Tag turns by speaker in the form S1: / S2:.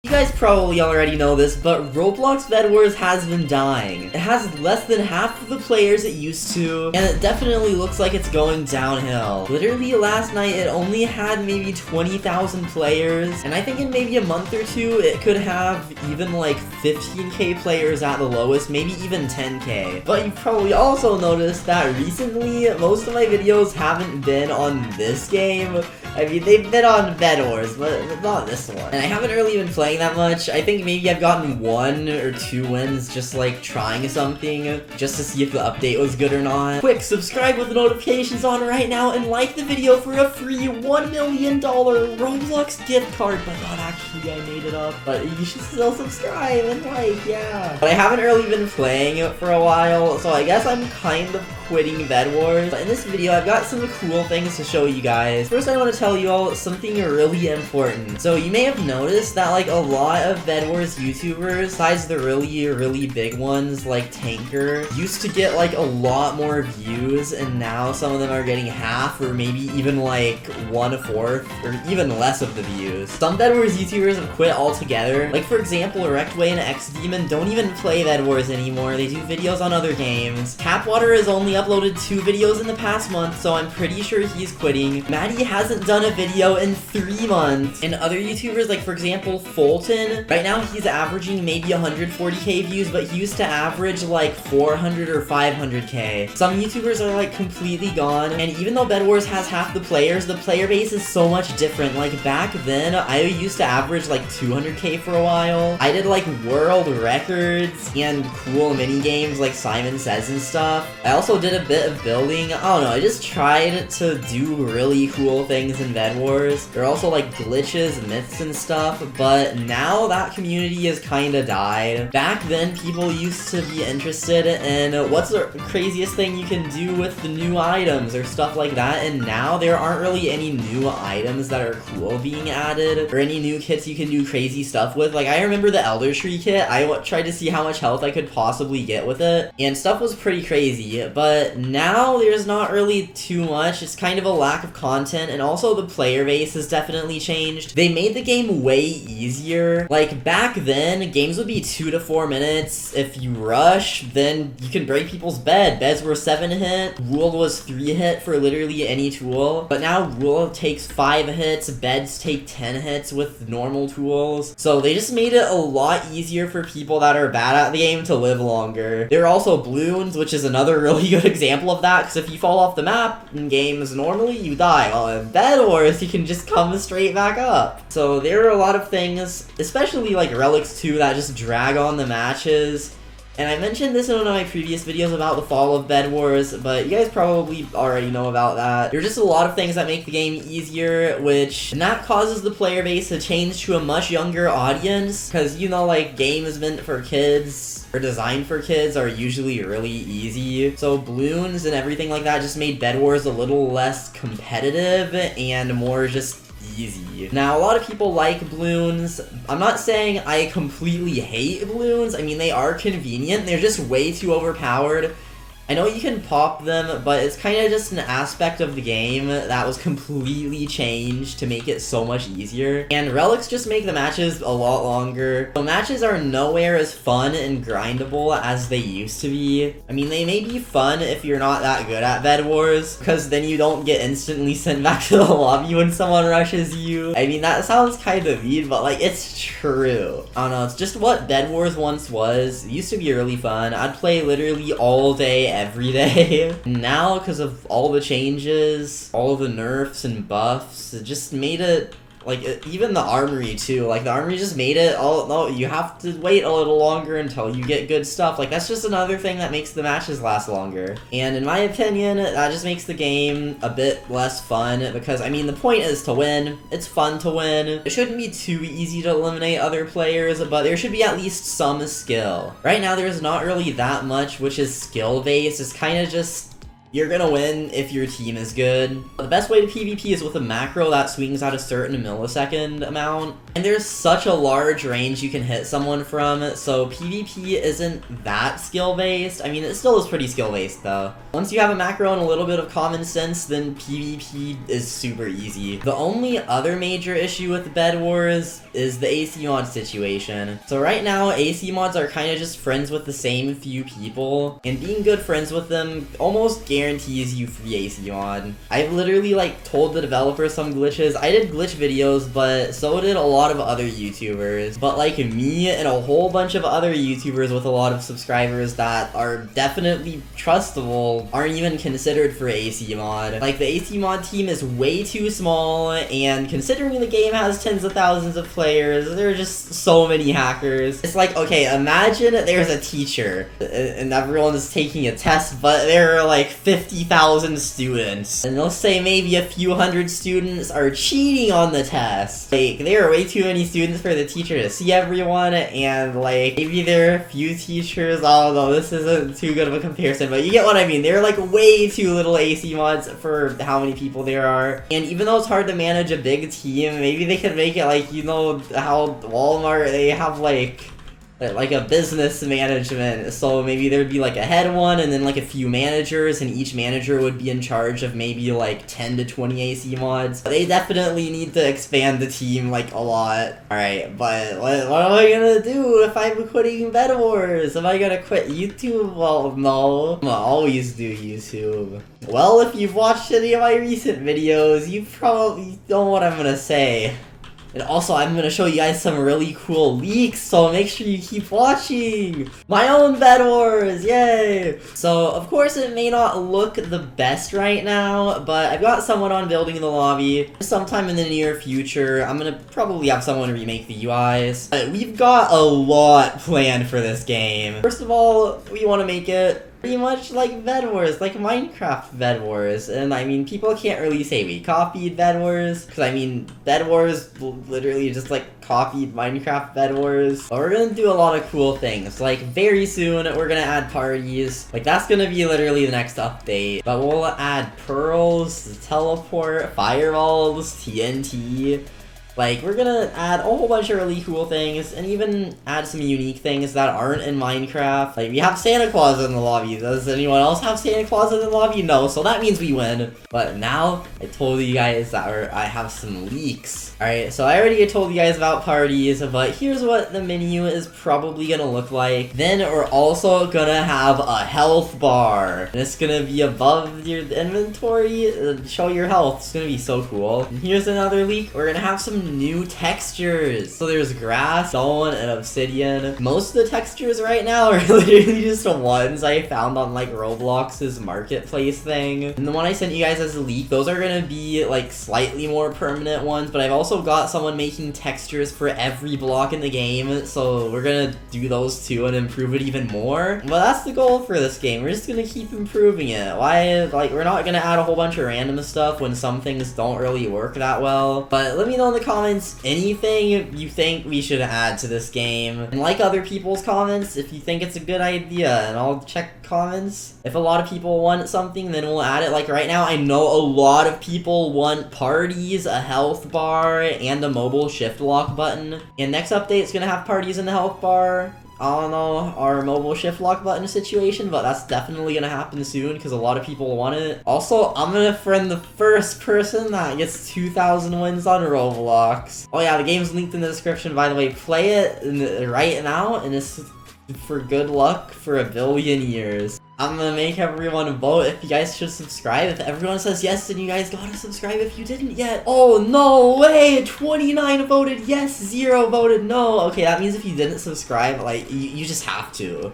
S1: You guys probably already know this, but Roblox BedWars has been dying. It has less than half of the players it used to, and it definitely looks like it's going downhill. Literally last night, it only had maybe 20,000 players, and I think in maybe a month or two, it could have even like 15k players at the lowest, maybe even 10k. But you've probably also noticed that recently, most of my videos haven't been on this game. I mean, they've been on BedWars, but not this one. And I haven't really been playing that much. I think maybe I've gotten 1 or 2 wins just like trying something just to see if the update was good or not. Quick, subscribe with the notifications on right now and like the video for a free $1 million Roblox gift card. But not actually, I made it up. But you should still subscribe and like, yeah. But I haven't really been playing it for a while, so I guess I'm kind of quitting BedWars. But in this video, I've got some cool things to show you guys. First, I want to tell you all something really important. So you may have noticed that like a lot of BedWars YouTubers, besides the really big ones like Tanker, used to get like a lot more views, and now some of them are getting half or maybe even like 1/4 or even less of the views. Some BedWars YouTubers have quit altogether. Like for example, Rektway and xDemon don't even play BedWars anymore. They do videos on other games. TapWater has only uploaded 2 videos in the past month, so I'm pretty sure he's quitting. Maddie hasn't done a video in 3 months. And other YouTubers, like for example, Fulton, right now he's averaging maybe 140k views, but he used to average like 400 or 500k. Some YouTubers are like completely gone, and even though BedWars has half the players, the player base is so much different. Like back then, I used to average like 200k for a while. I did like world records and cool mini games like Simon Says and stuff. I also did a bit of building. I don't know, I just tried to do really cool things in BedWars. There are also like glitches, myths and stuff, but now that community has kinda died. Back then, people used to be interested in what's the craziest thing you can do with the new items or stuff like that, and now there aren't really any new items that are cool being added or any new kits you can do crazy stuff with. Like I remember the Elder Tree kit. I tried to see how much health I could possibly get with it, and stuff was pretty crazy, but now there's not really too much. It's kind of a lack of content, and also the player base has definitely changed. They made the game way easier. Like back then, games would be 2 to 4 minutes. If you rush, then you can break people's beds were 7 hit, rule was 3 hit for literally any tool, but now rule takes 5 hits, beds take 10 hits with normal tools. So they just made it a lot easier for people that are bad at the game to live longer. There are also balloons, which is another really good example of that, because if you fall off the map in games normally, you die. Well, in BedWars, you can just come straight back up. So there are a lot of things, especially like relics too, that just drag on the matches. And I mentioned this in one of my previous videos about the fall of BedWars, but you guys probably already know about that. There are just a lot of things that make the game easier, and that causes the player base to change to a much younger audience, because you know, like, games meant for kids or designed for kids are usually really easy. So balloons and everything like that just made BedWars a little less competitive and more just easy. Now, a lot of people like balloons. I'm not saying I completely hate balloons. I mean, they are convenient. They're just way too overpowered. I know you can pop them, but it's kind of just an aspect of the game that was completely changed to make it so much easier. And relics just make the matches a lot longer. So matches are nowhere as fun and grindable as they used to be. I mean, they may be fun if you're not that good at BedWars, because then you don't get instantly sent back to the lobby when someone rushes you. I mean, that sounds kind of mean, but like, it's true. I don't know, it's just what BedWars once was. It used to be really fun. I'd play literally all day, every day. Now, because of all the changes, all the nerfs and buffs, it just made it, like, even the armory too, like, the armory just made it no, you have to wait a little longer until you get good stuff. Like, that's just another thing that makes the matches last longer. And in my opinion, that just makes the game a bit less fun, because, I mean, the point is to win. It's fun to win. It shouldn't be too easy to eliminate other players, but there should be at least some skill. Right now, there's not really that much, which is skill-based. It's kind of just You're gonna win if your team is good. The best way to PvP is with a macro that swings at a certain millisecond amount. And there's such a large range you can hit someone from, so PvP isn't that skill-based. I mean, it still is pretty skill-based, though. Once you have a macro and a little bit of common sense, then PvP is super easy. The only other major issue with BedWars is the AC mod situation. So right now, AC mods are kind of just friends with the same few people, and being good friends with them almost guarantees you free AC mod. I've literally like told the developers some glitches. I did glitch videos, but so did a lot of other YouTubers. But like me and a whole bunch of other YouTubers with a lot of subscribers that are definitely trustable aren't even considered for AC mod. Like the AC mod team is way too small, and considering the game has tens of thousands of players, there are just so many hackers. It's like, okay, imagine there's a teacher and everyone is taking a test, but there are like 50,000 students. And they'll say maybe a few hundred students are cheating on the test. Like, there are way too many students for the teacher to see everyone, and like, maybe there are a few teachers, I don't know, this isn't too good of a comparison, but you get what I mean. There are like way too little AC mods for how many people there are. And even though it's hard to manage a big team, maybe they could make it like, you know, how Walmart, they have like a business management, so maybe there'd be like a head one and then like a few managers, and each manager would be in charge of maybe like 10 to 20 AC mods. They definitely need to expand the team like a lot. Alright, but what am I gonna do if I'm quitting BedWars? Am I gonna quit YouTube? Well, no. I'm gonna always do YouTube. Well, if you've watched any of my recent videos, you probably know what I'm gonna say. And also, I'm gonna show you guys some really cool leaks, so make sure you keep watching! My own BedWars! Yay! So, of course, it may not look the best right now, but I've got someone on building the lobby. Sometime in the near future, I'm gonna probably have someone remake the UIs. But we've got a lot planned for this game. First of all, we want to make it pretty much like BedWars, like Minecraft BedWars. And I mean, people can't really say we copied BedWars, because I mean, BedWars literally just like copied Minecraft BedWars. But we're gonna do a lot of cool things. Like very soon, we're gonna add parties. Like that's gonna be literally the next update. But we'll add pearls, teleport, fireballs, TNT. Like, we're gonna add a whole bunch of really cool things, and even add some unique things that aren't in Minecraft. Like, we have Santa Claus in the lobby. Does anyone else have Santa Claus in the lobby? No, so that means we win. But now, I told you guys that I have some leaks. Alright, so I already told you guys about parties, but here's what the menu is probably gonna look like. Then we're also gonna have a health bar. And it's gonna be above your inventory, show your health. It's gonna be so cool. And here's another leak. We're gonna have some new textures. So there's grass, stone, and obsidian. Most of the textures right now are literally just ones I found on like Roblox's marketplace thing. And the one I sent you guys as a leak, those are gonna be like slightly more permanent ones, but I've also got someone making textures for every block in the game, so we're gonna do those too and improve it even more. But that's the goal for this game. We're just gonna keep improving it. Why, like, we're not gonna add a whole bunch of random stuff when some things don't really work that well. But let me know in the comments anything you think we should add to this game, and like other people's comments if you think it's a good idea, and I'll check comments. If a lot of people want something, then we'll add it. Like right now, I know a lot of people want parties, a health bar, and a mobile shift lock button. And next update is gonna have parties in the health bar. I don't know our mobile shift lock button situation, but that's definitely gonna happen soon because a lot of people want it. Also, I'm gonna friend the first person that gets 2,000 wins on Roblox. Oh yeah, the game's linked in the description, by the way. Play it right now, and it's for good luck for 1 billion years. I'm gonna make everyone vote if you guys should subscribe. If everyone says yes, then you guys gotta subscribe if you didn't yet. Oh, no way! 29 voted yes, 0 voted no. Okay, that means if you didn't subscribe, like, you just have to.